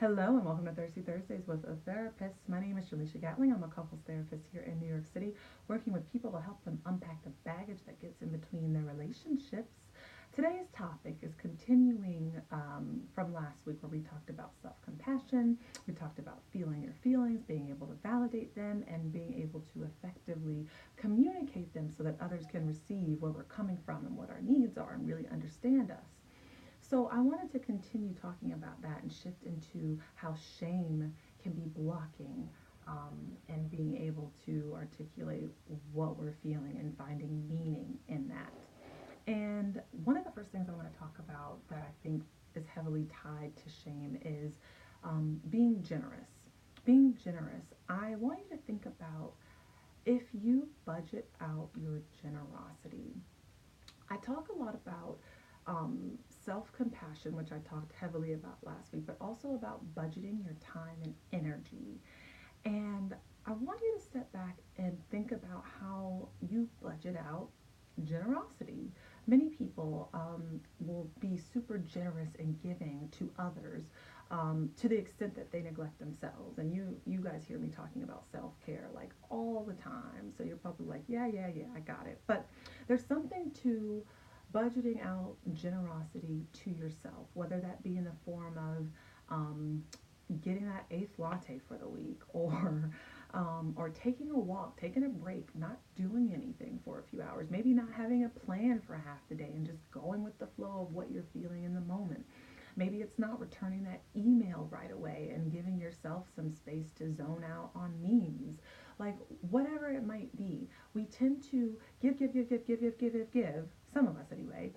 Hello and welcome to Thirsty Thursdays with a therapist. My name is Jaleisha Gatling. I'm a couples therapist here in New York City, working with people to help them unpack the baggage that gets in between their relationships. Today's topic is continuing from last week where we talked about self compassion. We talked about feeling your feelings, being able to validate them, and being able to effectively communicate them so that others can receive where we're coming from and what our needs are and really understand us. So I wanted to continue talking about that and shift into how shame can be blocking and being able to articulate what we're feeling and finding meaning in that. And one of the first things I want to talk about that I think is heavily tied to shame is being generous. Being generous. I want you to think about if you budget out your generosity. I talk a lot about self compassion, which I talked heavily about last week, but also about budgeting your time and energy. And I want you to step back and think about how you budget out generosity. Many people will be super generous in giving to others to the extent that they neglect themselves. And you guys hear me talking about self care like all the time. So you're probably like, yeah, I got it. But there's something to budgeting out generosity to yourself, whether that be in the form of getting that eighth latte for the week, or taking a walk, taking a break, not doing anything for a few hours, maybe not having a plan for half the day and just going with the flow of what you're feeling in the moment. Maybe it's not returning that email right away and giving yourself some space to zone out on memes. Like whatever it might be, we tend to give, some of us anyway,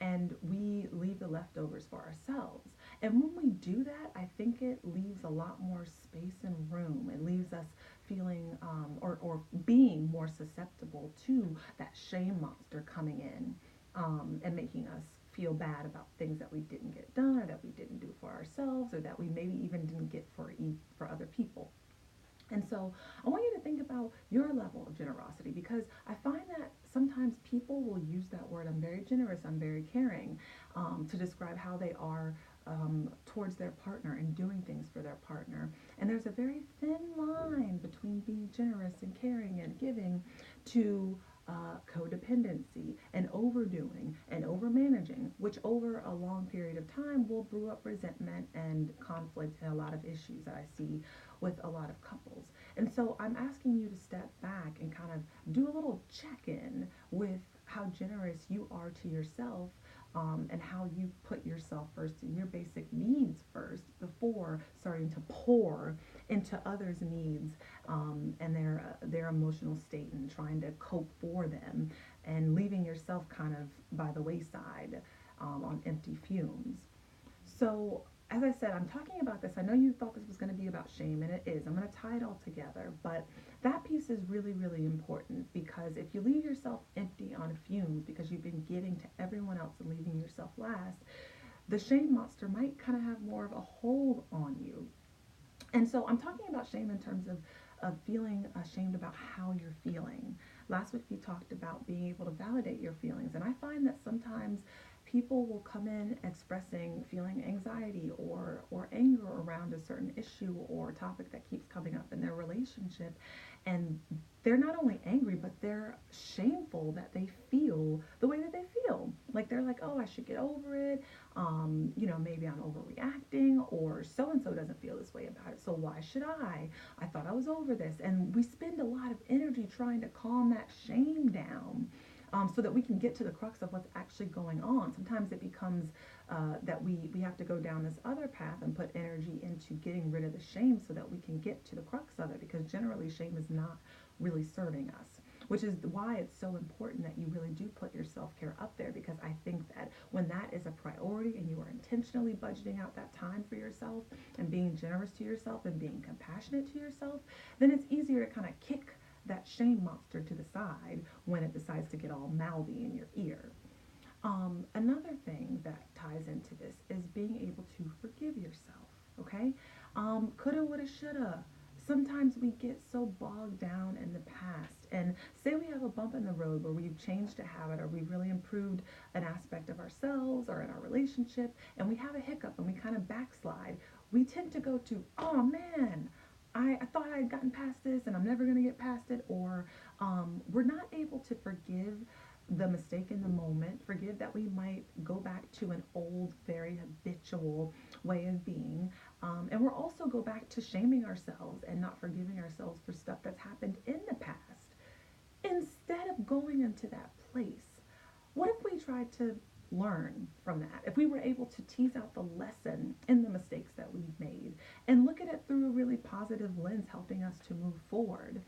and we leave the leftovers for ourselves. And when we do that, I think it leaves a lot more space and room. It leaves us feeling or being more susceptible to that shame monster coming in and making us feel bad about things that we didn't get done or that we didn't do for ourselves or that we maybe even didn't get for other people. And so I want you to think about your level of generosity because I find that sometimes people will use that word, I'm very generous, I'm very caring, to describe how they are towards their partner and doing things for their partner. And there's a very thin line between being generous and caring and giving to codependency and overdoing and overmanaging, which over a long period of time will brew up resentment and conflict and a lot of issues that I see with a lot of couples. And so I'm asking you to step back and kind of do a little check in with how generous you are to yourself and how you put yourself first and your basic needs first before starting to pour into others' needs and their emotional state and trying to cope for them and leaving yourself kind of by the wayside on empty fumes. So, as I said, I'm talking about this. I know you thought this was going to be about shame, and it is. I'm going to tie it all together. But that piece is really, really important because if you leave yourself empty on fumes because you've been giving to everyone else and leaving yourself last, the shame monster might kind of have more of a hold on you. And so I'm talking about shame in terms of feeling ashamed about how you're feeling. Last week we talked about being able to validate your feelings. And I find that sometimes people will come in expressing feeling anxiety or anger around a certain issue or topic that keeps coming up in their relationship. And they're not only angry, but they're shameful that they feel the way that they feel. Like they're like, oh, I should get over it. Maybe I'm overreacting, or so and so doesn't feel this way about it. So why should I? I thought I was over this. And we spend a lot of energy trying to calm that shame down. So that we can get to the crux of what's actually going on. Sometimes it becomes that we have to go down this other path and put energy into getting rid of the shame so that we can get to the crux of it because generally shame is not really serving us, which is why it's so important that you really do put your self-care up there because I think that when that is a priority and you are intentionally budgeting out that time for yourself and being generous to yourself and being compassionate to yourself, then it's easier to kind of kick that shame monster to the side when it decides to get all mouthy in your ear. Another thing that ties into this is being able to forgive yourself. Okay, coulda, woulda, shoulda. Sometimes we get so bogged down in the past, and say we have a bump in the road where we've changed a habit or we've really improved an aspect of ourselves or in our relationship, and we have a hiccup and we kind of backslide. we tend to go to, oh man, I thought I had gotten past this and I'm never going to get past it. Or we're not able to forgive the mistake in the moment, forgive that we might go back to an old, very habitual way of being. And we're also go back to shaming ourselves and not forgiving ourselves for stuff that's happened in the past. Instead of going into that place, what if we tried to learn from that? If we were able to tease out the lesson in the mistakes that we've made and look at it through a really positive lens, helping us to move forward.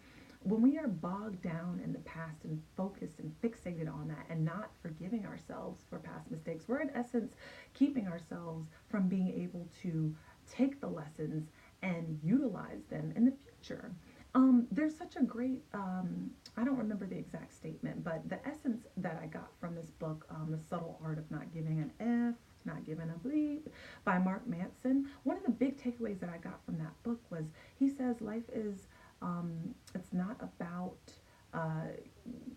When we are bogged down in the past and focused and fixated on that and not forgiving ourselves for past mistakes, we're in essence keeping ourselves from being able to take the lessons and utilize them in the future. There's such a great, I don't remember the exact statement, but the essence that I got from this book, The Subtle Art of Not Giving an F, Not Giving a Bleep, by Mark Manson, one of the big takeaways that I got from that book was he says life is, it's not about uh,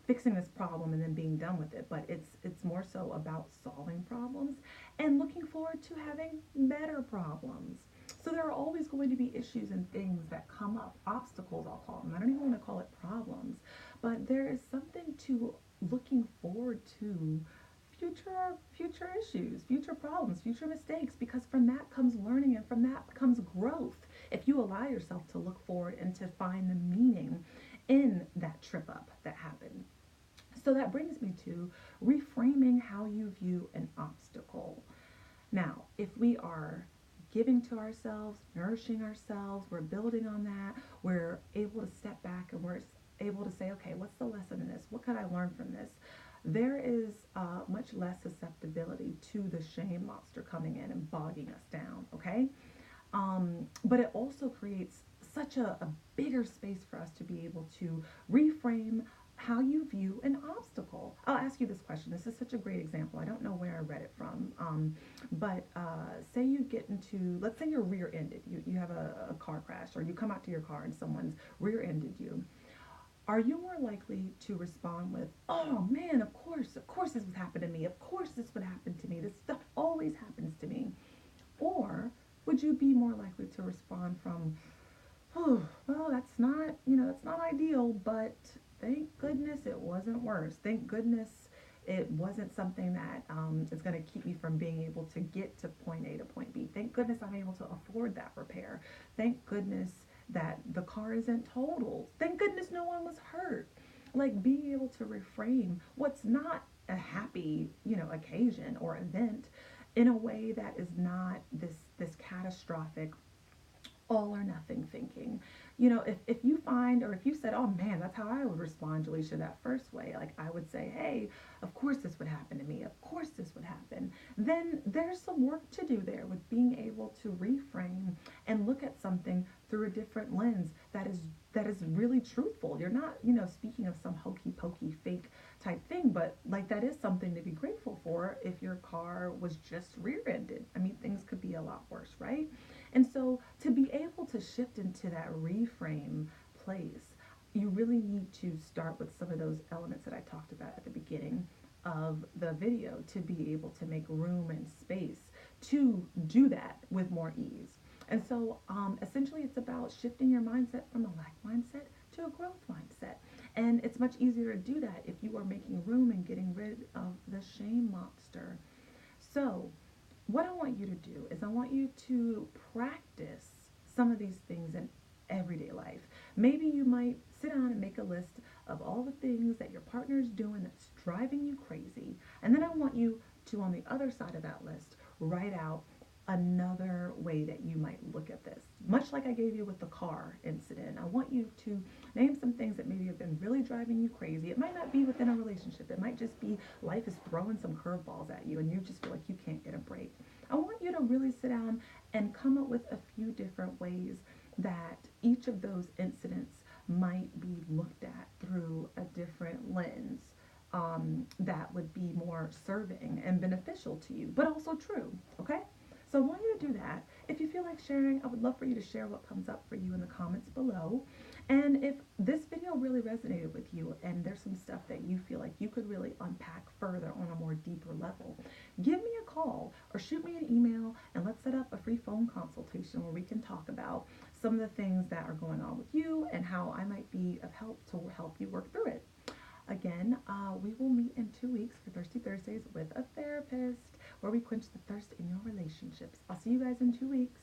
fixing this problem and then being done with it, but it's more so about solving problems and looking forward to having better problems. So there are always going to be issues and things that come up, obstacles I'll call them. I don't even want to call it problems, but there is something to looking forward to future issues, future problems, future mistakes, because from that comes learning and from that comes growth. If you allow yourself to look forward and to find the meaning in that trip up that happened. So that brings me to reframing how you view an obstacle. Now, if we are giving to ourselves, nourishing ourselves, we're building on that, we're able to step back and we're able to say, okay, what's the lesson in this? What could I learn from this? There is much less susceptibility to the shame monster coming in and bogging us down, okay? But it also creates such a bigger space for us to be able to reframe how you view an obstacle. I'll ask you this question. This is such a great example. I don't know where I read it from, but say you get into, let's say you're rear-ended. You have a car crash, or you come out to your car and someone's rear-ended you. Are you more likely to respond with, oh man, of course this would happen to me. Of course this would happen to me. This stuff always happens to me. Or would you be more likely to respond from, oh, well, that's not ideal, but thank goodness it wasn't worse. Thank goodness it wasn't something that is going to keep me from being able to get to point A to point B. Thank goodness I'm able to afford that repair. Thank goodness that the car isn't totaled. Thank goodness no one was hurt. Like being able to reframe what's not a happy, occasion or event in a way that is not this catastrophic all or nothing thinking. If you find, or if you said, oh man, that's how I would respond, Jaleisha, that first way, like I would say, hey, of course this would happen to me, of course this would happen, then there's some work to do there with being able to reframe and look at something through a different lens that is really truthful. You're not, speaking of some hokey pokey fake type thing, but like that is something to be grateful for if your car was just rear-ended. I mean, things could be a lot worse, right? And so to be able to shift into that reframe place, you really need to start with some of those elements that I talked about at the beginning of the video to be able to make room and space to do that with more ease. And so essentially it's about shifting your mindset from a lack mindset to a growth mindset. And it's much easier to do that if you are making room and getting rid of the shame monster. So what I want you to do is I want you to practice some of these things in everyday life. Maybe you might sit down and make a list of all the things that your partner is doing that's driving you crazy. And then I want you to, on the other side of that list, write out another way that you might look at this. Much like I gave you with the car incident, I want you to name some things that maybe have been really driving you crazy. It might not be within a relationship. It might just be life is throwing some curveballs at you and you just feel like you can't get a break. I want you to really sit down and come up with a few different ways that each of those incidents might be looked at through a different lens. That would be more serving and beneficial to you, but also true, okay? So I want you to do that. If you feel like like sharing, I would love for you to share what comes up for you in the comments below. And if this video really resonated with you and there's some stuff that you feel like you could really unpack further on a more deeper level, give me a call or shoot me an email and let's set up a free phone consultation where we can talk about some of the things that are going on with you and how I might be of help to help you work through it. Again, we will meet in 2 weeks for Thirsty Thursdays with a therapist where we quench the thirst in your relationships. I'll see you guys in 2 weeks.